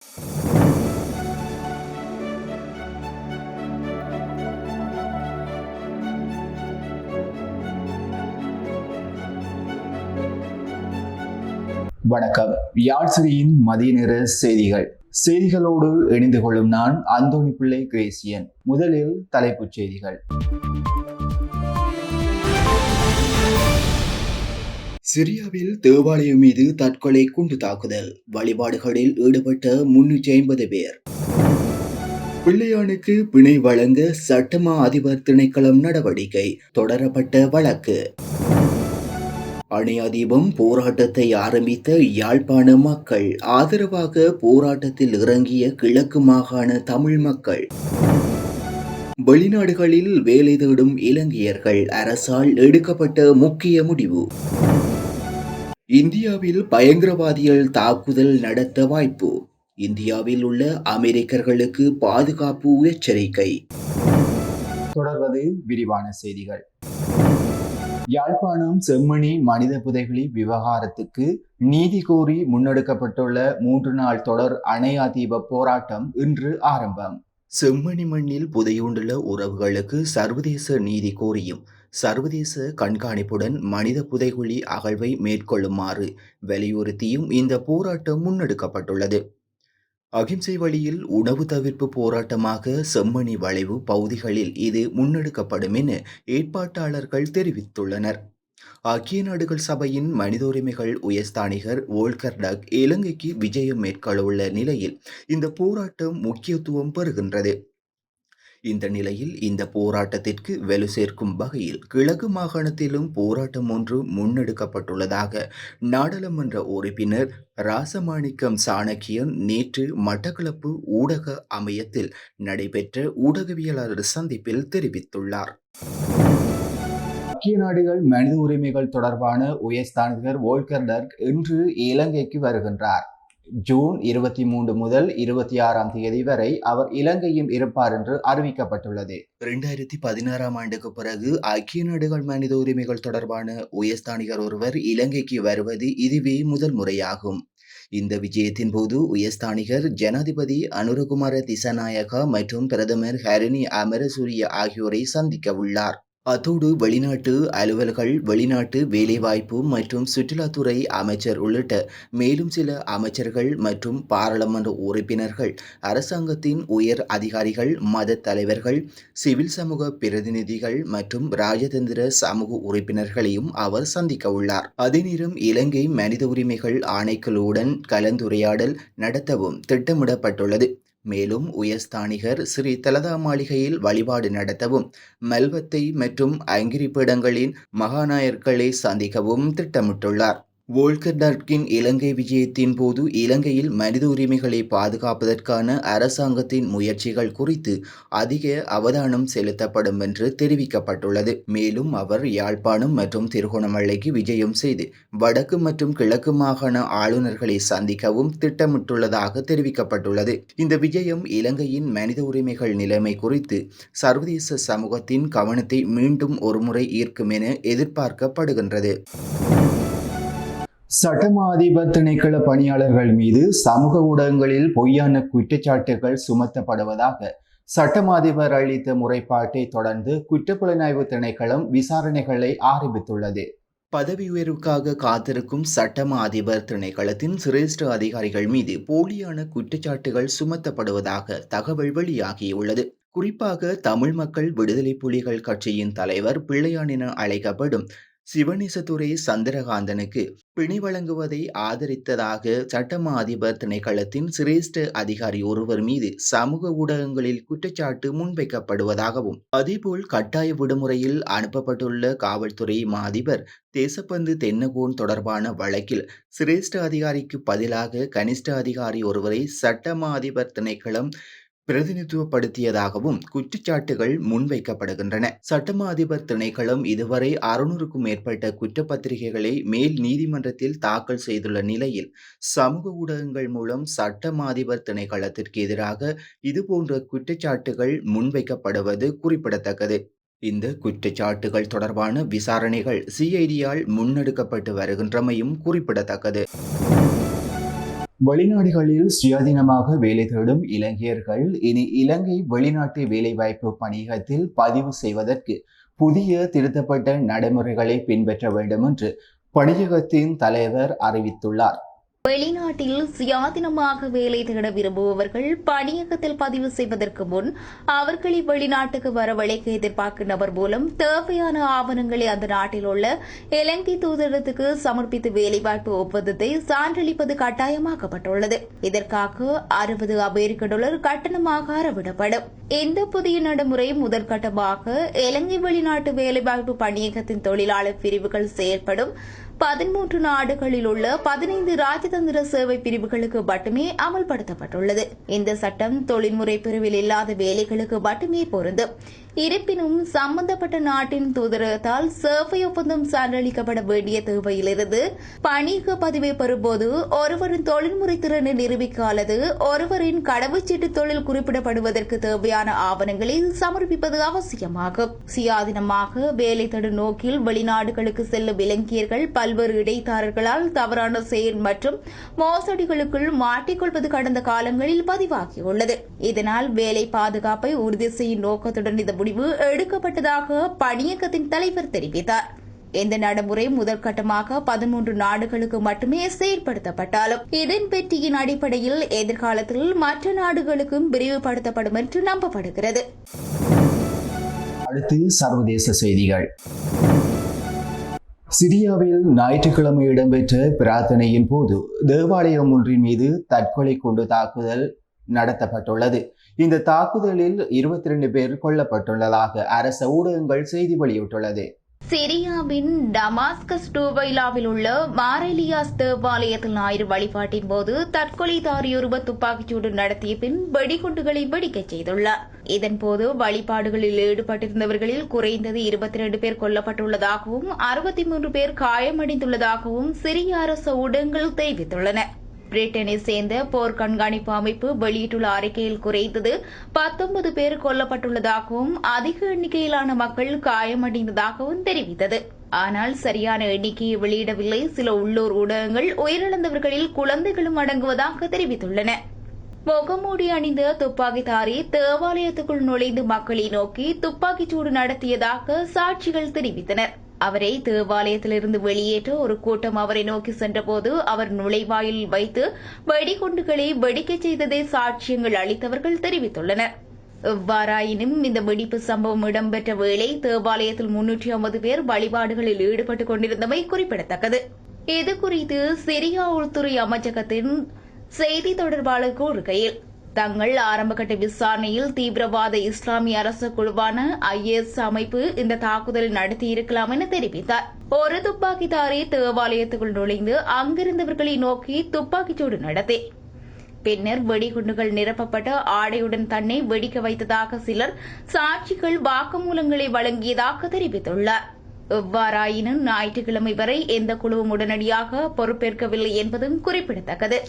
வணக்கம். யாழ்சிரியின் மதிய நேர செய்திகள். செய்திகளோடு இணைந்து கொள்ளும் நான் அந்தோணி பிள்ளை கிரேசியன். முதலில் தலைப்புச் செய்திகள். சிரியாவில் தேவாலயம் மீது தற்கொலை குண்டு தாக்குதல், வழிபாடுகளில் ஈடுபட்ட 350 பேர். பிள்ளையானுக்கு பிணை வழங்க சட்டமா அதிபர் திணைக்களம் நடவடிக்கை, தொடரப்பட்ட வழக்கு. அணையாதீபம் போராட்டத்தை ஆரம்பித்த யாழ்ப்பாண மக்கள், ஆதரவாக போராட்டத்தில் இறங்கிய கிழக்கு மாகாண தமிழ் மக்கள். வெளிநாடுகளில் வேலை தேடும் இலங்கையர்கள், அரசால் எடுக்கப்பட்ட முக்கிய முடிவு. இந்தியாவில் பயங்கரவாதிகள் தாக்குதல் நடத்த வாய்ப்பு, இந்தியாவில் உள்ள அமெரிக்கர்களுக்கு பாதுகாப்பு எச்சரிக்கை. தொடர்வது விரிவான செய்திகள். யாழ்ப்பாணம் செம்மணி மனித புதைகுழி விவகாரத்துக்கு நீதி கோரி முன்னெடுக்கப்பட்டுள்ள 3 நாள் தொடர் அணையாதீப போராட்டம் இன்று ஆரம்பம். செம்மணி மண்ணில் புதையுண்டுள்ள உறவுகளுக்கு சர்வதேச நீதி கோரியும் சர்வதேச கண்காணிப்புடன் மனித புதைகுழி அகழ்வை மேற்கொள்ளுமாறு வலியுறுத்தியும் இந்த போராட்டம் முன்னெடுக்கப்பட்டுள்ளது. அகிம்சை வழியில் உணவு தவிர்ப்பு போராட்டமாக செம்மணி வளைவு பகுதிகளில் இது முன்னெடுக்கப்படும் என ஏற்பாட்டாளர்கள் தெரிவித்துள்ளனர். ஐக்கிய நாடுகள் சபையின் மனித உரிமைகள் உயர்ஸ்தானிகர் வோல்கர் டக் இலங்கைக்கு விஜயம் மேற்கொள்ள உள்ள நிலையில் இந்த போராட்டம் முக்கியத்துவம் பெறுகின்றது. இந்த நிலையில் இந்த போராட்டத்திற்கு வலு சேர்க்கும் வகையில் கிழக்கு மாகாணத்திலும் போராட்டம் ஒன்று முன்னெடுக்கப்பட்டுள்ளதாக நாடாளுமன்ற உறுப்பினர் ராசமாணிக்கம் சாணக்கியன் நேற்று மட்டக்களப்பு ஊடக அமையத்தில் நடைபெற்ற ஊடகவியலாளர் சந்திப்பில் தெரிவித்துள்ளார். ஐக்கிய நாடுகள் மனித உரிமைகள் தொடர்பான உயர்ஸ்தானிகர் வோல்கர் டர்க் இன்று இலங்கைக்கு வருகின்றார். ஜூன் 23 முதல் 26ஆம் தேதி வரை அவர் இலங்கையில் இருப்பார் என்று அறிவிக்கப்பட்டுள்ளது. 2016ஆம் ஆண்டுக்கு பிறகு ஐக்கிய நாடுகள் மனித உரிமைகள் தொடர்பான உயர்ஸ்தானிகர் ஒருவர் இலங்கைக்கு வருவது இதுவே முதல் முறையாகும். இந்த விஜயத்தின் போது உயர்ஸ்தானிகர் ஜனாதிபதி அனுரகுமார திசாநாயகா மற்றும் பிரதமர் ஹரிணி அமரசூரிய ஆகியோரை சந்திக்க உள்ளார். அத்தோடு வெளிநாட்டு அலுவல்கள், வெளிநாட்டு வேலைவாய்ப்பு மற்றும் சுற்றுலாத்துறை அமைச்சர் உள்ளிட்ட மேலும் சில அமைச்சர்கள் மற்றும் பாராளுமன்ற உறுப்பினர்கள், அரசாங்கத்தின் உயர் அதிகாரிகள், மத தலைவர்கள், சிவில் சமூக பிரதிநிதிகள் மற்றும் ராஜதந்திர சமூக உறுப்பினர்களையும் அவர் சந்திக்க உள்ளார். அதே நேரம் இலங்கை மனித உரிமைகள் ஆணைக்குழுவுடன் கலந்துரையாடல் நடத்தவும் திட்டமிடப்பட்டுள்ளது. மேலும் உயர்ஸ்தானிகர் ஸ்ரீ தலதா மாளிகையில் வழிபாடு நடத்தவும், மல்வத்தை மற்றும் ஐங்கிரிப்பீடங்களின் மகாநாயர்களை சந்திக்கவும் திட்டமிட்டுள்ளார். வோல்கர் டர்க்கின் இலங்கை விஜயத்தின் போது இலங்கையில் மனித உரிமைகளை பாதுகாப்பதற்கான அரசாங்கத்தின் முயற்சிகள் குறித்து அதிக அவதானம் செலுத்தப்படும் என்று தெரிவிக்கப்பட்டுள்ளது. மேலும் அவர் யாழ்ப்பாணம் மற்றும் திருகோணமலைக்கு விஜயம் செய்து வடக்கு மற்றும் கிழக்கு மாகாண ஆளுநர்களை சந்திக்கவும் திட்டமிட்டுள்ளதாக தெரிவிக்கப்பட்டுள்ளது. இந்த விஜயம் இலங்கையின் மனித உரிமைகள் நிலைமை குறித்து சர்வதேச சமூகத்தின் கவனத்தை மீண்டும் ஒருமுறை ஈர்க்கும் என எதிர்பார்க்கப்படுகின்றது. சட்டமா அதிபர் திணைக்கள பணியாளர்கள் மீது சமூக ஊடகங்களில் பொய்யான குற்றச்சாட்டுகள் சுமத்தப்படுவதாக சட்டமா அதிபர் அளித்த முறைப்பாட்டை தொடர்ந்து குற்றப்புலனாய்வு திணைக்களம் விசாரணைகளை ஆரம்பித்துள்ளது. பதவி உயர்வுக்காக காத்திருக்கும் சட்டமா அதிபர் திணைக்களத்தின் சிரேஷ்ட அதிகாரிகள் மீது போலியான குற்றச்சாட்டுகள் சுமத்தப்படுவதாக தகவல் வெளியாகியுள்ளது. குறிப்பாக தமிழ் மக்கள் விடுதலை புலிகள் கட்சியின் தலைவர் பிள்ளையான் என அழைக்கப்படும் சிவனேசதுரை சந்திரகாந்தனுக்கு பிணை வழங்குவதை ஆதரித்ததாக சட்டமா அதிபர் திணைக்களத்தின் சிரேஷ்ட அதிகாரி ஒருவர் மீது சமூக ஊடகங்களில் குற்றச்சாட்டு முன்வைக்கப்படுவதாகவும், அதேபோல் கட்டாய விடுமுறையில் அனுப்பப்பட்டுள்ள காவல்துறை மா அதிபர் தேசப்பந்து தென்னகோன் தொடர்பான வழக்கில் சிரேஷ்ட அதிகாரிக்கு பதிலாக கனிஷ்ட அதிகாரி ஒருவரை சட்டமா அதிபர் திணைக்களம் பிரதிநிதித்துவப்படுத்தியதாகவும் குற்றச்சாட்டுகள் முன்வைக்கப்படுகின்றன. சட்டமா அதிபர் திணைக்களம் இதுவரை 600க்கும் மேற்பட்ட குற்றப்பத்திரிகைகளை மேல் நீதிமன்றத்தில் தாக்கல் செய்துள்ள நிலையில் சமூக ஊடகங்கள் மூலம் சட்டமா அதிபர் திணைக்களத்திற்கு எதிராக இதுபோன்ற குற்றச்சாட்டுகள் முன்வைக்கப்படுவது குறிப்பிடத்தக்கது. இந்த குற்றச்சாட்டுகள் தொடர்பான விசாரணைகள் சிஐடியால் முன்னெடுக்கப்பட்டு வருகின்றமையும் குறிப்பிடத்தக்கது. வெளிநாடுகளில் சுயாதீனமாக வேலை தேடும் இலங்கையர்கள் இனி இலங்கை வெளிநாட்டு வேலைவாய்ப்பு பணியகத்தில் பதிவு செய்வதற்கு புதிய திருத்தப்பட்ட நடைமுறைகளை பின்பற்ற வேண்டும் என்று பணியகத்தின் தலைவர் அறிவித்துள்ளார். வெளிநாட்டில் சுயாதீனமாக வேலை தேட விரும்புபவர்கள் பணியகத்தில் பதிவு செய்வதற்கு முன் அவர்களை வெளிநாட்டுக்கு வரவழைக்க எதிர்பார்க்கும் நபர் மூலம் தேவையான ஆவணங்களை அந்த நாட்டில் உள்ள இலங்கை தூதரகத்துக்கு சமர்ப்பித்து வேலைவாய்ப்பு ஒப்பந்தத்தை சான்றளிப்பது கட்டாயமாக்கப்பட்டுள்ளது. இதற்காக $60 கட்டணமாக அறவிடப்படும். இந்த புதிய நடைமுறை முதற்கட்டமாக இலங்கை வெளிநாட்டு வேலைவாய்ப்பு பணியகத்தின் தொழிலாளர் பிரிவுகள் செயல்படும் 13 நாடுகளில் உள்ள 15 ராஜதந்திர சேவை பிரிவுகளுக்கு மட்டுமே அமல்படுத்தப்பட்டுள்ளது. இந்த சட்டம் தொழில்முறை பிரிவில் இல்லாத வேலைகளுக்கு மட்டுமே பொருந்தும். இருப்பினும் சம்பந்தப்பட்ட நாட்டின் தூதரகத்தால் சேவை ஒப்பந்தம் சான்றளிக்கப்பட வேண்டிய தேவையிலிருந்து பணியக பதிவை பெறும்போது ஒருவரின் தொழில்முறை திறனை நிரூபிக்க அல்லது ஒருவரின் கடவுச்சீட்டு தொழில் குறிப்பிடப்படுவதற்கு தேவையான ஆவணங்களை சமர்ப்பிப்பது அவசியமாகும். சுயாதீனமாக வேலை தேடும் நோக்கில் வெளிநாடுகளுக்கு செல்லும் இலங்கையர்கள் பல்வேறு இடைத்தரகர்களால் தவறான செயல் மற்றும் மோசடிகளுக்குள் மாட்டிக்கொள்வது கடந்த காலங்களில் பதிவாகியுள்ளது. இதனால் வேலை பாதுகாப்பை உறுதி செய்யும் நோக்கத்துடன் இந்த முடிவு எடுக்கப்பட்டதாக பணியகத்தின் தலைவர் தெரிவித்தார். இந்த நடைமுறை முதற்கட்டமாக 13 நாடுகளுக்கு மட்டுமே செயல்படுத்தப்பட்டாலும் இதன் வெற்றியின் அடிப்படையில் எதிர்காலத்தில் மற்ற நாடுகளுக்கும் விரிவுபடுத்தப்படும் என்று நம்பப்படுகிறது. அடுத்து சர்வதேச செய்திகள். சிரியாவில் ஞாயிற்றுக்கிழமை இடம்பெற்ற பிரார்த்தனையின் போது தேவாலயம் ஒன்றின் மீது தற்கொலை குண்டு தாக்குதல் நடத்தப்பட்டுள்ளது. இந்த தாக்குதலில் 22 பேர் கொல்லப்பட்டுள்ளதாக அரச ஊடகங்கள் செய்தி வெளியிட்டுள்ளது. சிரியாவின் டமாஸ்கஸ் டூவைலாவில் உள்ள மாரேலியாஸ் தேவாலயத்தில் ஞாயிறு வழிபாட்டின் போது தற்கொலைதாரியொருவர் துப்பாக்கிச்சூடு நடத்திய பின் வெடிகுண்டுகளை வெடிக்கச் செய்துள்ளார். இதன்போது வழிபாடுகளில் ஈடுபட்டிருந்தவர்களில் குறைந்தது 22 பேர் கொல்லப்பட்டுள்ளதாகவும் 63 பேர் காயமடைந்துள்ளதாகவும் சிரிய அரச ஊடகங்கள் தெரிவித்துள்ளன. பிரிட்டனை சேர்ந்த போர் கண்காணிப்பு அமைப்பு வெளியிட்டுள்ள அறிக்கையில் குறைந்தது 19 பேர் கொல்லப்பட்டுள்ளதாகவும் அதிக எண்ணிக்கையிலான மக்கள் காயமடைந்ததாகவும் தெரிவித்தது. ஆனால் சரியான எண்ணிக்கையை வெளியிடவில்லை. சில உள்ளூர் ஊடகங்கள் உயிரிழந்தவர்களில் குழந்தைகளும் அடங்குவதாக தெரிவித்துள்ளன. முகமூடி அணிந்த துப்பாக்கிதாரி தேவாலயத்துக்குள் நுழைந்து மக்களை நோக்கி துப்பாக்கிச்சூடு நடத்தியதாக சாட்சிகள் தெரிவித்தனர். அவரை தேவாலயத்திலிருந்து வெளியேற்ற ஒரு கூட்டம் அவரை நோக்கி சென்றபோது அவர் நுழைவாயிலில் வைத்து வெடிகுண்டுகளை வெடிக்கச் செய்ததை சாட்சியங்கள் அளித்தவர்கள் தெரிவித்துள்ளனர். எவ்வாறாயினும் இந்த வெடிப்பு சம்பவம் இடம்பெற்ற வேளை தேவாலயத்தில் 350 பேர் வழிபாடுகளில் ஈடுபட்டுக் கொண்டிருந்தமை குறிப்பிடத்தக்கது. இதுகுறித்து சிரியா உள்துறை அமைச்சகத்தின் செய்தி தொடர்பாளர் கூறுகையில், தங்கள் ஆரம்பகட்ட விசாரணையில் தீவிரவாத இஸ்லாமிய அரசு குழுவான IS அமைப்பு இந்த தாக்குதலை நடத்தியிருக்கலாம் என தெரிவித்தார். ஒரு துப்பாக்கிதாரி தேவாலயத்துக்குள் நுழைந்து அங்கிருந்தவர்களை நோக்கி துப்பாக்கிச்சூடு நடத்தி பின்னர் வெடிகுண்டுகள் நிரப்பப்பட்ட ஆடையுடன் தன்னை வெடிக்க வைத்ததாக சிலர் சாட்சிகள் வாக்குமூலங்களை வழங்கியதாக தெரிவித்துள்ளார். எவ்வாறாயினும் ஞாயிற்றுக்கிழமை வரை எந்த குழுவும் உடனடியாக பொறுப்பேற்கவில்லை என்பதும் குறிப்பிடத்தக்கது.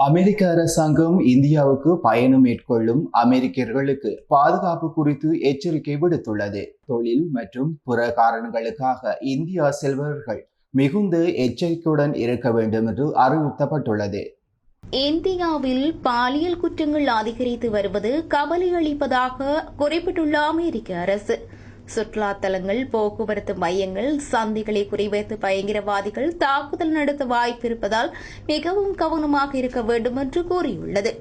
அமெரிக்க அரசாங்கம் இந்தியாவுக்கு பயணம் மேற்கொள்ளும் அமெரிக்கர்களுக்கு பாதுகாப்பு குறித்து எச்சரிக்கை விடுத்துள்ளது. தொழில் மற்றும் பிற காரணங்களுக்காக இந்தியா செல்பவர்கள் மிகுந்த எச்சரிக்கையுடன் இருக்க வேண்டும் என்று அறிவுறுத்தப்பட்டுள்ளது. இந்தியாவில் பாலியல் குற்றங்கள் அதிகரித்து வருவது கவலை அளிப்பதாக குறிப்பிட்டுள்ள அமெரிக்க அரசு, சுற்றுலா தலங்கள், போக்குவரத்து மையங்கள், சந்தைகளை குறிவைத்து பயங்கரவாதிகள் தாக்குதல் நடத்த வாய்ப்பிருப்பதால் மிகவும் கவனமாக இருக்க வேண்டும் என்று கூறியுள்ளது.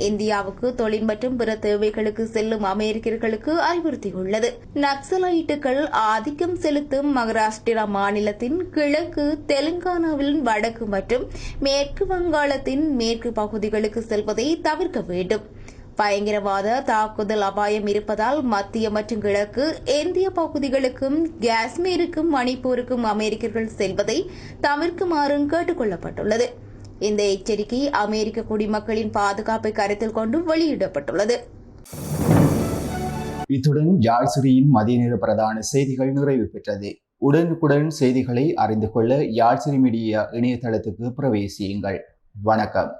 இந்தியாவுக்கு தொழில் மற்றும் பிற தேவைகளுக்கு செல்லும் அமெரிக்கர்களுக்கு அறிவுறுத்தியுள்ளது. நக்சலைட்டுகள் ஆதிக்கம் செலுத்தும் மகாராஷ்டிரா மாநிலத்தின் கிழக்கு, தெலுங்கானாவின் வடக்கு மற்றும் மேற்கு வங்காளத்தின் மேற்கு பகுதிகளுக்கு செல்வதை தவிர்க்க வேண்டும். பயங்கரவாத தாக்குதல் அபாயம் இருப்பதால் மத்திய மற்றும் கிழக்கு இந்திய பகுதிகளுக்கும் காஷ்மீருக்கும் மணிப்பூருக்கும் அமெரிக்கர்கள் செல்வதை தவிர்க்குமாறும் கேட்டுக் கொள்ளப்பட்டுள்ளது. இந்த எச்சரிக்கை அமெரிக்க குடிமக்களின் பாதுகாப்பை கருத்தில் கொண்டு வெளியிடப்பட்டுள்ளது. இத்துடன் யாழ்சிரியின் மதிய நேர பிரதான செய்திகள் நிறைவு பெற்றது. உடனுக்குடன் செய்திகளை அறிந்து கொள்ள யாழ்சிரி மீடியா இணையதளத்துக்கு பிரவேசியுங்கள். வணக்கம்.